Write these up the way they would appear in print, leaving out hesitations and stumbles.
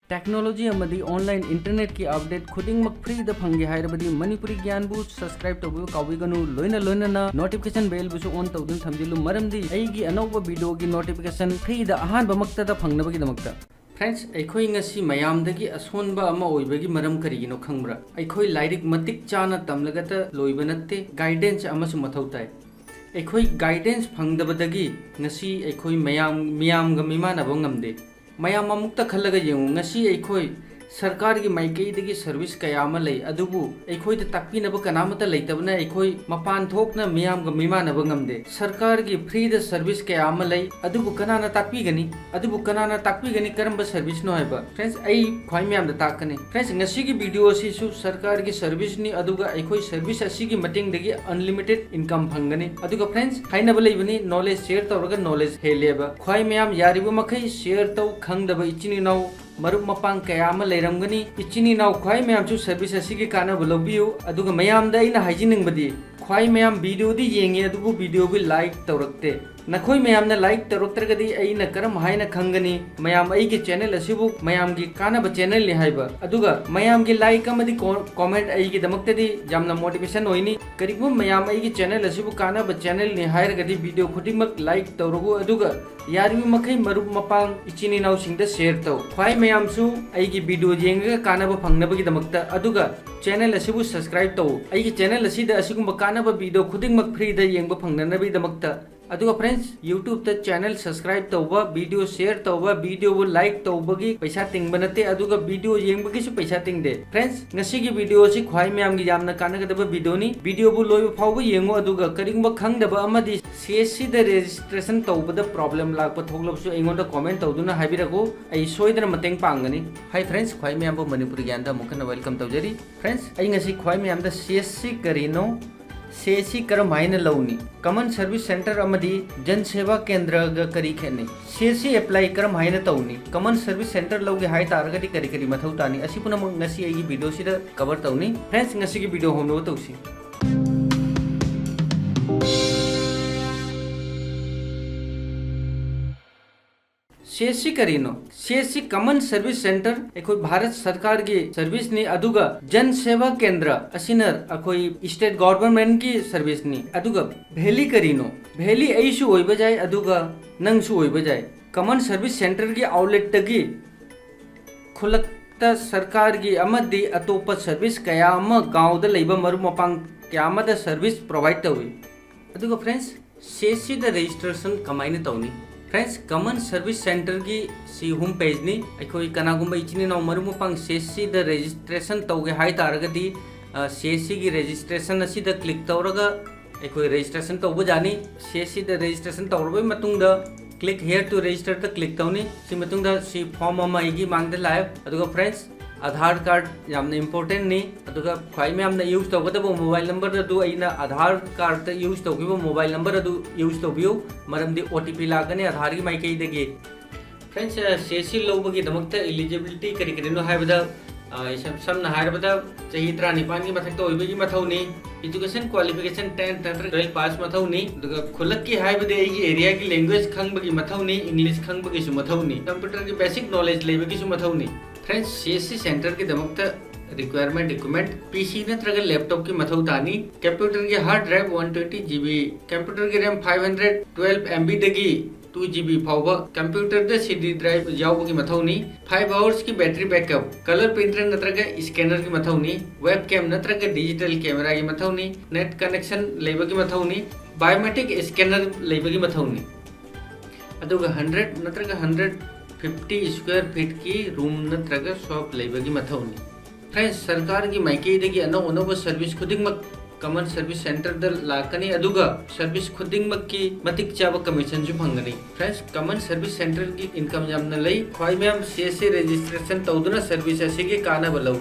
Technology online internet की update खुदिंगमक फ्रीद फंगे हायरबदी मणिपुरी ज्ञान बु सब्सक्राइब तौबु काविगनु लोइना नोटिफिकेशन बेल बुसु ऑन तौदुन थमजिलु मरमदी अईगी अनौब वीडियो की नोटिफिकेशन फ्रीद अहान बमक्तदा फंगनबगी दमक्ता फ्रेंड्स अखोई ngasi mayamdagi asonba ama oibagi maram karigino khangbra अखोई लाइरिक मतिक चाना तमलगता लोइबा नत्ते गाइडेंस अमसु मथौ ताई अखोई गाइडेंस फंगदबदगी ngasi अखोई मियामगा मिमानबो ngamde मयाम अमुक्ता खल्लगा येंगु ngasi अखोई सरकार की माइकईदगी सर्विस कयामा लई अदुबु अखोई द ताकपिनब कनामता लैतबना अखोई मपान थोकना मियामगा मिमानब ngamde सरकार की फ्री द सर्विस कयामा लई अदुबु कनाना ताकपिगनी करंब सर्विस नो हैबा फ्रेंड्स आई ख्वाई म्याम द ताकने फ्रेंड्स ngasi की वीडियो सिसु सरकार की सर्विस नि अदुगा अखोई सर्विस असि की मटिंग दगी अनलिमिटेड इनकम फंगनी अदुगा फ्रेंड्स हाइनब लैबनी नॉलेज शेयर तौरगा नॉलेज हेलेबा ख्वाई म्याम यारिबु मखै शेयर तौ खंगदब इचिनी नौ मरुप मपांग कयाम लेरमगनी इचिनी नाउ ख्वाई म्यामसु सर्विस असिगी कानब लौबियु अदुगा मयामदा इना हाइजिनिंगबदी ख्वाई म्याम वीडियो दी येंगे अदुबु वीडियो भी लाइक तौरक्ते नखोई म्यामना लाइक तौरक्तरगदी अइना करम हाइना खंगनी मयाम अइगे चैनल असिबु मयामगी कानब चैनल नि हाइबा अदुगा मयामगी लाइक अमदी कमेंट अइगे दमक्तदी जामना मोटिवेशन होइनी करिबु मयाम अइगे चैनल असिबु कानब चैनल नि हाइरगदी वीडियो खुदिमक लाइक तौरगु अदुगा यारिबि मखै मरुप मपांग इचिनी नाउ सिंगदा शेयर तौ ख्वाई म्यामसु अइगे वीडियो येंगा कानब फंगनबगी दमक्ता अदुगा चैनल असिबु सब्सक्राइब तौ अइगे चैनल असिदा असिगुम कानब वीडियो खुदिमक फ्री द येंबा फंगनबगी दमक्ता अदुगा फ्रेंड्स यूट्यूब त चैनल सब्सक्राइब तौबा वीडियो शेयर तौबा वीडियो वो लाइक तौबगी पैसा तिंगबा नते अदुगा वीडियो येंबगीसु पैसा तिंगदे फ्रेंड्स ngasi की वीडियो सि ख्वाई म्याम गी यामना कानगदबा वीडियो नि वीडियो बु लोय फावबा येंगो अदुगा करिंगबा खंगदबा अमदी सीएससी द रजिस्ट्रेशन तौबदा प्रॉब्लम लागबा थोगलबसु एंगोंदा कमेंट तौदुना हाबिरगो आई सोइदना मतेंग पांगनी हाय फ्रेंड्स ख्वाई म्याम बु मणिपुरी ज्ञानदा मुखना वेलकम तौजरी फ्रेंड्स आई ngasi ख्वाई म्याम दा सीएससी करिनो सीएससी करम हाइना लौनी कॉमन सर्विस सेंटर अमदी जन सेवा केंद्र ग करी खेने सीएससी अप्लाई करम हाइना तौनी कॉमन सर्विस सेंटर लौगे हाइ तारगदी करी करी मथौ तानी असि पुना ngasi आई वीडियो सिदा कवर तौनी फ्रेंड्स ngasi की वीडियो होनो तौसी सीएससी करीनो सीएससी कॉमन सर्विस सेंटर अखोई भारत सरकार की सर्विस नि अदुगा जन सेवा केंद्र असिनर अखोई स्टेट गवर्नमेंट की सर्विस नि अदुगा भेली करीनो भेली ऐसु ओइबा जाय अदुगा नंगसु ओइबा जाय कॉमन सर्विस सेंटर की आउटलेट तगी खुलकता सरकार की अमदी अतोप सर्विस कया अम गांव द लैबा मरु मपांग क्यामद सर्विस प्रोवाइड तौई अदुगा फ्रेंड्स सीएससी द रजिस्ट्रेशन कमाइने तौनी फ्रेंड्स कॉमन सर्विस सेंटर की सी होम पेज नि अखोई कनागुंबा इचिनी नाउ मरु मपांग सीएससी द रजिस्ट्रेशन तौगे हाइ तारगदी सीएससी की रजिस्ट्रेशन असि द क्लिक तौरगा अखोई रजिस्ट्रेशन तौबा जानी सीएससी द रजिस्ट्रेशन तौरबे मतुंग द क्लिक हियर टू रजिस्टर द क्लिक तौनी सी मतुंग द सी फॉर्म अमा इगी मांगदे लाइव अदुगा फ्रेंड्स आधार कार्ड यामना इंपोर्टेंट नि अदुगा ख्वाई म्यामना यूज तौगदबो मोबाइल नंबर अदु अइना आधार कार्ड त यूज तौगिबो मोबाइल नंबर अदु यूज तौबियो मरमदि ओटीपी लागने आधार की माइकई देगे फ्रेंड्स सीएससी लौबगी दमक्ता एलिजिबिलिटी करी करिनो हाइबदा समना हाइबदा चही 39 की मथक ओइबगी मथौनी एजुकेशन क्वालिफिकेशन 10th नंतर 12 पास मथौनी दुगा खुलक की हाइबदे एगी एरिया की लैंग्वेज खंगबगी मथौनी इंग्लिश खंगबगी सु मथौनी कंप्यूटर की बेसिक नॉलेज लेबगी सु मथौनी फ्रेंड्स सीएससी सेंटर की दमक्ता रिक्वायरमेंट डॉक्यूमेंट पीसी नत्रगा लैपटॉप की मथौ तानी कंप्यूटर की हार्ड ड्राइव 120 GB कंप्यूटर की रैम 512 MB दगी 2 GB फावबा कंप्यूटर द CD ड्राइव यावबगी मथौनी 5 आवर्स की बैटरी बैकअप कलर प्रिंटर नत्रगा स्कैनर की मथौनी वेबकैम नत्रगा डिजिटल कैमरा की मथौनी नेट कनेक्शन लेबगी मथौनी बायोमेट्रिक स्कैनर लेबगी मथौनी अदुगा 100 नत्रगा 150 स्क्वायर फीट की रूम नत्रगा शॉप लेबगी मथौनी फ्रेंड्स सरकार की माइकईदगी अनौ अनौब सर्विस खुदिंगमक कॉमन सर्विस सेंटर द लाकनी अदुगा सर्विस खुदिंगमक की मतिक चाबा कमीशन जु फंगनी फ्रेंड्स कॉमन सर्विस सेंटर की इनकम यामना लई ख्वाई म्याम सीएससी रजिस्ट्रेशन तौदुना सर्विस असिगे काना बलौ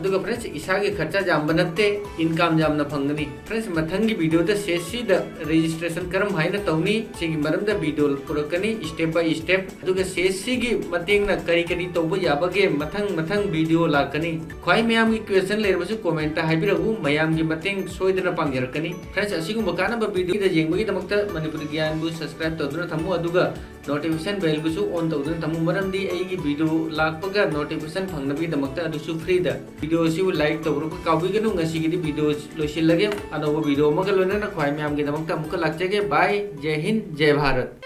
अदुगा फ्रेंड्स इसागे खर्चा जाम बनते इनकम जाम न फंगनी फ्रेंड्स मथंगी वीडियो द सेसी द रजिस्ट्रेशन करम हाइना तौनी सिगी मरम द वीडियो पुरकनी स्टेप बाय स्टेप अदुगा सेसी गी मतेंग न करी करी तौबो याबगे मथंग वीडियो लाकनी ख्वाई मयाम की क्वेश्चन लेरबसु कमेंट ता हाइबिरगु मयाम की मतेंग सोइदना पांगरकनी फ्रेंड्स असिगुम बकाना वीडियो द जेंगबगी दमक्ता मणिपुरी ज्ञान बु सब्सक्राइब तौदुना थमु अदुगा नोटिफिकेशन बेल बुसु ऑन तौदुना थमु मरमदी एगी वीडियो लाकपगा नोटिफिकेशन फंगनबगी दमक्ता अदुसु फ्री द वीडियो सिबु लाइक तौरु काउबिगनु ngasiगी वीडियो लोसिलगे अनोबो वीडियो मगल लोना ख्वाई मयाम की दमक्ता मुक लाक्चगे बाय जय हिंद जय भारत।